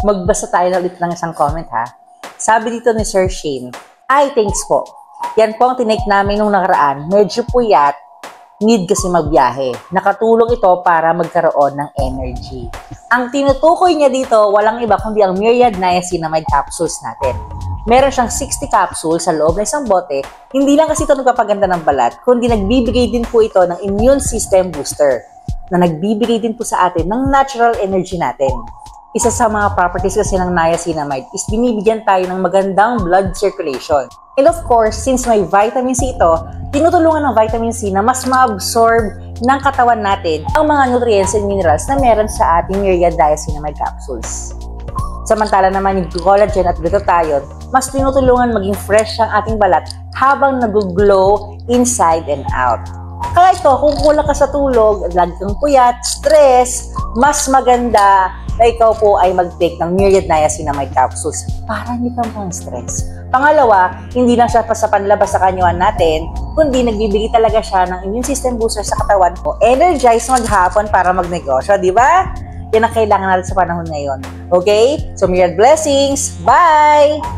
Magbasa tayo na ulit ng isang comment ha. Sabi dito ni Sir Shane, ay thanks po. Yan po ang tinake namin nung nakaraan. Medyo puyat, need kasi magbiyahe. Nakatulong ito para magkaroon ng energy. Ang tinutukoy niya dito, walang iba kundi ang Myriad Niacinamide capsules natin. Meron siyang 60 capsules sa loob ng isang bote. Hindi lang kasi ito nagpapaganda ng balat, kundi nagbibigay din po ito ng immune system booster na nagbibigay din po sa atin ng natural energy natin. Isa sa mga properties kasi ng niacinamide is binibigyan tayo ng magandang blood circulation. And of course, since may vitamin C ito, tinutulungan ng vitamin C na mas ma-absorb ng katawan natin ang mga nutrients and minerals na meron sa ating Myriad Niacinamide capsules. Samantala naman yung collagen at glutathione, mas tinutulungan maging fresh ang ating balat habang nag-glow inside and out. Kaya ito, kung kulang ka sa tulog, lagi kang puyat, stress, mas maganda na ikaw po ay mag-take ng Myriad Niacinamide capsules para hindi ka stress. Pangalawa, hindi lang siya sa panlabas sa kanyuan natin, kundi nagbibigay talaga siya ng immune system booster sa katawan mo. Energize maghapon para magnegosyo, di ba? Yan ang kailangan natin sa panahon ngayon. Okay? So, Myriad blessings! Bye!